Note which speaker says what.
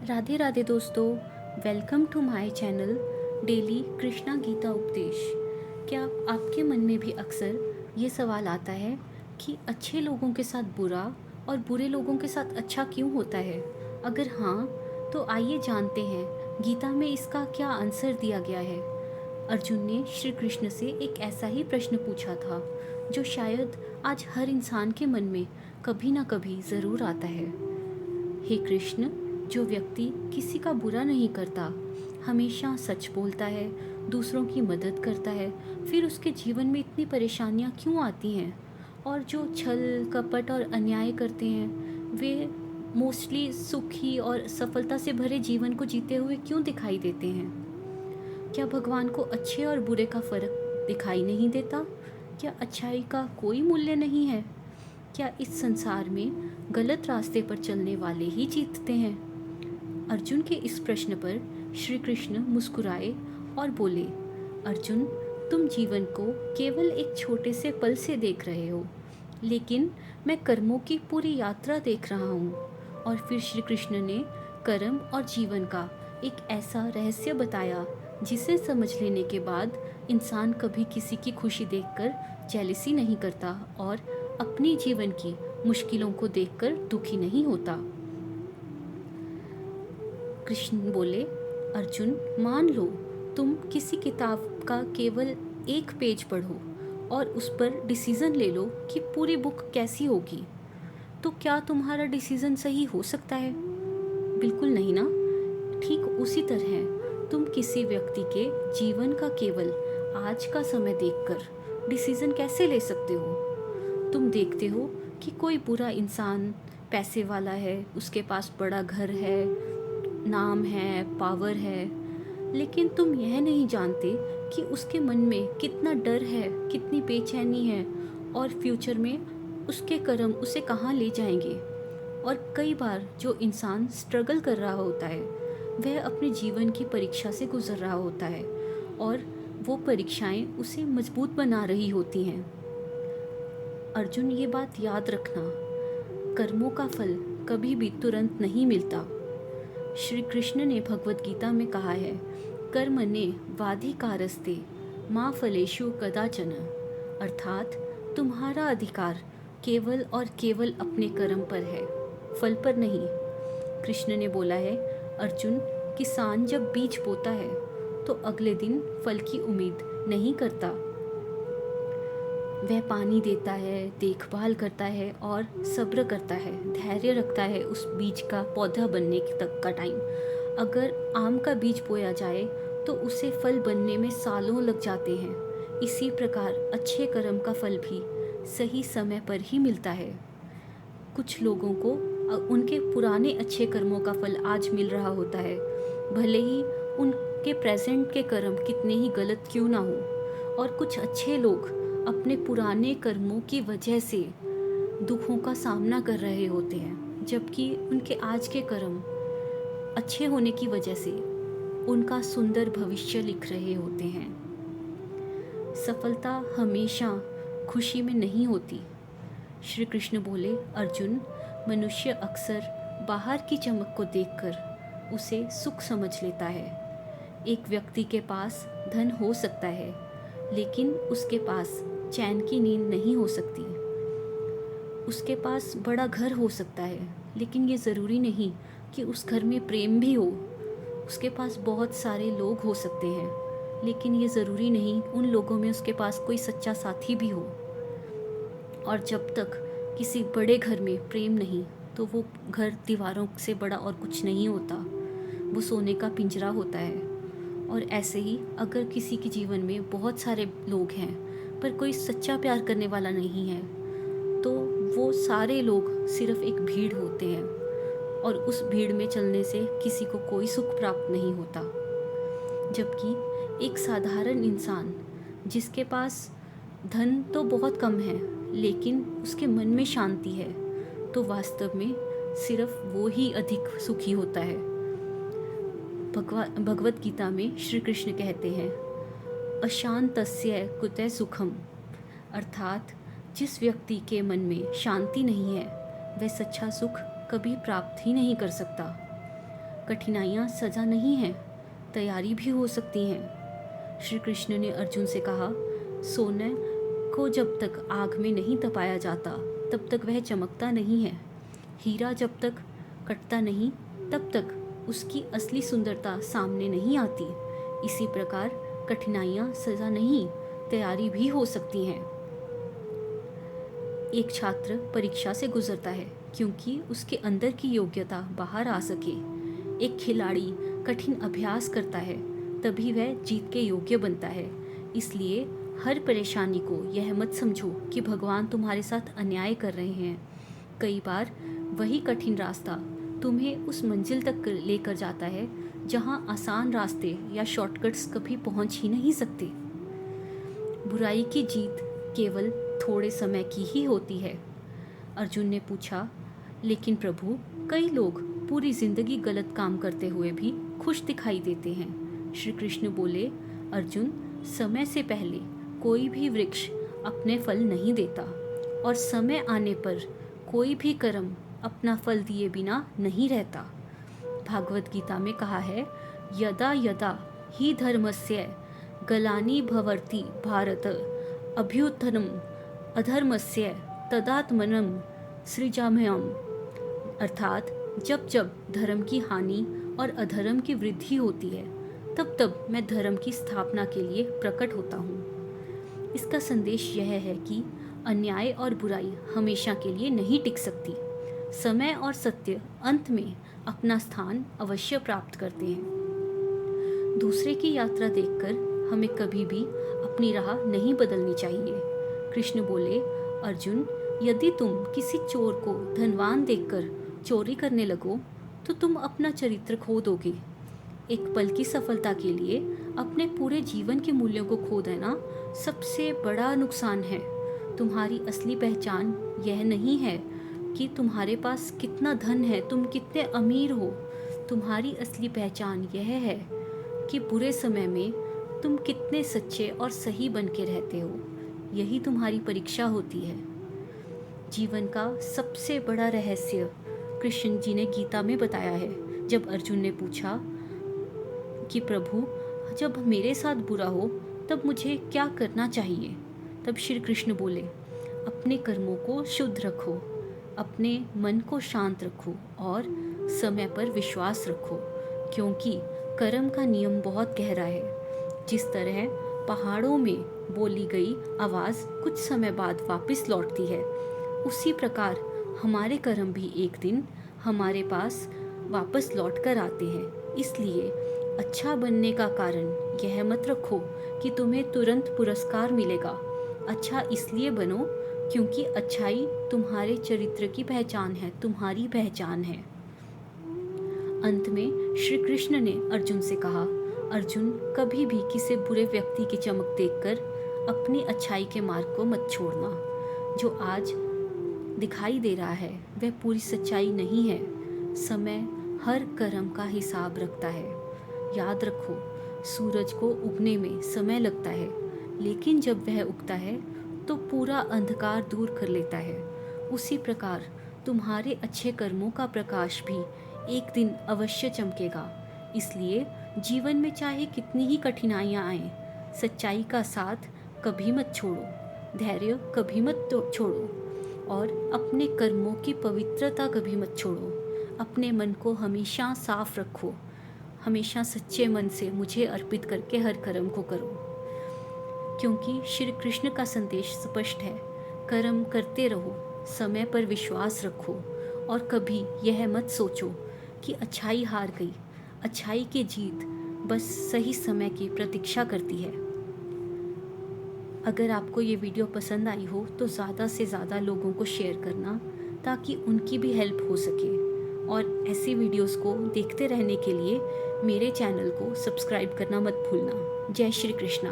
Speaker 1: राधे राधे दोस्तों। Welcome to my channel daily Krishna Gita Updesh. क्या आपके मन में भी अक्सर ये सवाल आता है कि अच्छे लोगों के साथ बुरा और बुरे लोगों के साथ अच्छा क्यों होता है? अगर हाँ, तो आइए जानते हैं गीता में इसका क्या आंसर दिया गया है। अर्जुन ने श्री कृष्ण से एक ऐसा ही प्रश्न पूछा था जो शायद आज हर इंसान के मन में कभी ना कभी ज़रूर आता है। हे कृष्ण, जो व्यक्ति किसी का बुरा नहीं करता, हमेशा सच बोलता है, दूसरों की मदद करता है, फिर उसके जीवन में इतनी परेशानियां क्यों आती हैं? और जो छल कपट और अन्याय करते हैं, वे मोस्टली सुखी और सफलता से भरे जीवन को जीते हुए क्यों दिखाई देते हैं? क्या भगवान को अच्छे और बुरे का फर्क दिखाई नहीं देता? क्या अच्छाई का कोई मूल्य नहीं है? क्या इस संसार में गलत रास्ते पर चलने वाले ही जीतते हैं? अर्जुन के इस प्रश्न पर श्री कृष्ण मुस्कुराए और बोले, अर्जुन, तुम जीवन को केवल एक छोटे से पल से देख रहे हो, लेकिन मैं कर्मों की पूरी यात्रा देख रहा हूँ। और फिर श्री कृष्ण ने कर्म और जीवन का एक ऐसा रहस्य बताया जिसे समझ लेने के बाद इंसान कभी किसी की खुशी देखकर जेलसी नहीं करता और अपनी जीवन की मुश्किलों को देखकर दुखी नहीं होता। कृष्ण बोले, अर्जुन, मान लो तुम किसी किताब का केवल एक पेज पढ़ो और उस पर डिसीज़न ले लो कि पूरी बुक कैसी होगी, तो क्या तुम्हारा डिसीज़न सही हो सकता है? बिल्कुल नहीं ना। ठीक उसी तरह तुम किसी व्यक्ति के जीवन का केवल आज का समय देखकर डिसीज़न कैसे ले सकते हो? तुम देखते हो कि कोई बुरा इंसान पैसे वाला है, उसके पास बड़ा घर है, नाम है, पावर है, लेकिन तुम यह नहीं जानते कि उसके मन में कितना डर है, कितनी बेचैनी है और फ्यूचर में उसके कर्म उसे कहाँ ले जाएंगे। और कई बार जो इंसान स्ट्रगल कर रहा होता है, वह अपने जीवन की परीक्षा से गुजर रहा होता है और वो परीक्षाएं उसे मजबूत बना रही होती हैं। अर्जुन, ये बात याद रखना, कर्मों का फल कभी भी तुरंत नहीं मिलता। श्री कृष्ण ने भगवत गीता में कहा है, कर्मण्ये वाधिकारस्ते माँ फलेषु कदाचन, अर्थात तुम्हारा अधिकार केवल और केवल अपने कर्म पर है, फल पर नहीं। कृष्ण ने बोला है, अर्जुन, किसान जब बीज बोता है तो अगले दिन फल की उम्मीद नहीं करता। वह पानी देता है, देखभाल करता है और सब्र करता है, धैर्य रखता है उस बीज का पौधा बनने तक का टाइम। अगर आम का बीज बोया जाए तो उसे फल बनने में सालों लग जाते हैं। इसी प्रकार अच्छे कर्म का फल भी सही समय पर ही मिलता है। कुछ लोगों को उनके पुराने अच्छे कर्मों का फल आज मिल रहा होता है, भले ही उनके प्रेजेंट के कर्म कितने ही गलत क्यों ना हो। और कुछ अच्छे लोग अपने पुराने कर्मों की वजह से दुखों का सामना कर रहे होते हैं, जबकि उनके आज के कर्म अच्छे होने की वजह से उनका सुंदर भविष्य लिख रहे होते हैं। सफलता हमेशा खुशी में नहीं होती। श्री कृष्ण बोले, अर्जुन, मनुष्य अक्सर बाहर की चमक को देखकर उसे सुख समझ लेता है। एक व्यक्ति के पास धन हो सकता है, लेकिन उसके पास चैन की नींद नहीं हो सकती। उसके पास बड़ा घर हो सकता है, लेकिन ये ज़रूरी नहीं कि उस घर में प्रेम भी हो। उसके पास बहुत सारे लोग हो सकते हैं, लेकिन ये ज़रूरी नहीं उन लोगों में उसके पास कोई सच्चा साथी भी हो। और जब तक किसी बड़े घर में प्रेम नहीं, तो वो घर दीवारों से बड़ा और कुछ नहीं होता, वो सोने का पिंजरा होता है। और ऐसे ही अगर किसी के जीवन में बहुत सारे लोग हैं पर कोई सच्चा प्यार करने वाला नहीं है, तो वो सारे लोग सिर्फ एक भीड़ होते हैं और उस भीड़ में चलने से किसी को कोई सुख प्राप्त नहीं होता। जबकि एक साधारण इंसान जिसके पास धन तो बहुत कम है, लेकिन उसके मन में शांति है, तो वास्तव में सिर्फ वो ही अधिक सुखी होता है। भगवत गीता में श्री कृष्ण कहते हैं, अशांतस्य कुतः सुखम, अर्थात जिस व्यक्ति के मन में शांति नहीं है, वह सच्चा सुख कभी प्राप्त ही नहीं कर सकता। कठिनाइयाँ सज़ा नहीं हैं, तैयारी भी हो सकती हैं। श्री कृष्ण ने अर्जुन से कहा, सोने को जब तक आग में नहीं तपाया जाता तब तक वह चमकता नहीं है। हीरा जब तक कटता नहीं तब तक उसकी असली सुंदरता सामने नहीं आती। इसी प्रकार कठिनाइयाँ सज़ा नहीं, तैयारी भी हो सकती हैं। एक छात्र परीक्षा से गुजरता है क्योंकि उसके अंदर की योग्यता बाहर आ सके। एक खिलाड़ी कठिन अभ्यास करता है तभी वह जीत के योग्य बनता है। इसलिए हर परेशानी को यह मत समझो कि भगवान तुम्हारे साथ अन्याय कर रहे हैं। कई बार वही कठिन रास्ता तुम्हें उस मंजिल तक लेकर जाता है जहां आसान रास्ते या शॉर्टकट्स कभी पहुंच ही नहीं सकते। बुराई की जीत केवल थोड़े समय की ही होती है। अर्जुन ने पूछा, लेकिन प्रभु, कई लोग पूरी जिंदगी गलत काम करते हुए भी खुश दिखाई देते हैं। श्री कृष्ण बोले, अर्जुन, समय से पहले कोई भी वृक्ष अपने फल नहीं देता और समय आने पर कोई भी कर्म अपना फल दिए बिना नहीं रहता। भागवत गीता में कहा है, यदा यदा ही धर्मस्य गलानि भवति भारत अभ्युत्थनम अधर्मस्य तदात्मनम सृजाम्यहम्। अर्थात जब जब धर्म की हानि और अधर्म की वृद्धि होती है तब तब मैं धर्म की स्थापना के लिए प्रकट होता हूँ। इसका संदेश यह है कि अन्याय और बुराई हमेशा के लिए नहीं टिक सकती। समय और सत्य अंत में अपना स्थान अवश्य प्राप्त करते हैं। दूसरे की यात्रा देखकर हमें कभी भी अपनी राह नहीं बदलनी चाहिए। कृष्ण बोले, अर्जुन, यदि तुम किसी चोर को धनवान देखकर चोरी करने लगो तो तुम अपना चरित्र खो दोगे। एक पल की सफलता के लिए अपने पूरे जीवन के मूल्यों को खो देना सबसे बड़ा नुकसान है। तुम्हारी असली पहचान यह नहीं है कि तुम्हारे पास कितना धन है, तुम कितने अमीर हो। तुम्हारी असली पहचान यह है कि बुरे समय में तुम कितने सच्चे और सही बन के रहते हो। यही तुम्हारी परीक्षा होती है। जीवन का सबसे बड़ा रहस्य कृष्ण जी ने गीता में बताया है। जब अर्जुन ने पूछा कि प्रभु, जब मेरे साथ बुरा हो तब मुझे क्या करना चाहिए, तब श्री कृष्ण बोले, अपने कर्मों को शुद्ध रखो, अपने मन को शांत रखो और समय पर विश्वास रखो, क्योंकि कर्म का नियम बहुत गहरा है। जिस तरह पहाड़ों में बोली गई आवाज़ कुछ समय बाद वापस लौटती है, उसी प्रकार हमारे कर्म भी एक दिन हमारे पास वापस लौट कर आते हैं। इसलिए अच्छा बनने का कारण यह मत रखो कि तुम्हें तुरंत पुरस्कार मिलेगा। अच्छा इसलिए बनो क्योंकि अच्छाई तुम्हारे चरित्र की पहचान है, तुम्हारी पहचान है। अंत में श्री कृष्ण ने अर्जुन से कहा, अर्जुन, कभी भी किसी बुरे व्यक्ति की चमक देखकर अपनी अच्छाई के मार्ग को मत छोड़ना। जो आज दिखाई दे रहा है वह पूरी सच्चाई नहीं है। समय हर कर्म का हिसाब रखता है। याद रखो, सूरज को उगने में समय लगता है, लेकिन जब वह उगता है तो पूरा अंधकार दूर कर लेता है। उसी प्रकार तुम्हारे अच्छे कर्मों का प्रकाश भी एक दिन अवश्य चमकेगा। इसलिए जीवन में चाहे कितनी ही कठिनाइयाँ आएं, सच्चाई का साथ कभी मत छोड़ो, धैर्य कभी मत छोड़ो और अपने कर्मों की पवित्रता कभी मत छोड़ो। अपने मन को हमेशा साफ रखो। हमेशा सच्चे मन से मुझे अर्पित करके हर कर्म को करो, क्योंकि श्री कृष्ण का संदेश स्पष्ट है। कर्म करते रहो, समय पर विश्वास रखो और कभी यह मत सोचो कि अच्छाई हार गई। अच्छाई की जीत बस सही समय की प्रतीक्षा करती है। अगर आपको ये वीडियो पसंद आई हो तो ज़्यादा से ज़्यादा लोगों को शेयर करना, ताकि उनकी भी हेल्प हो सके। और ऐसी वीडियोस को देखते रहने के लिए मेरे चैनल को सब्सक्राइब करना मत भूलना। जय श्री कृष्णा।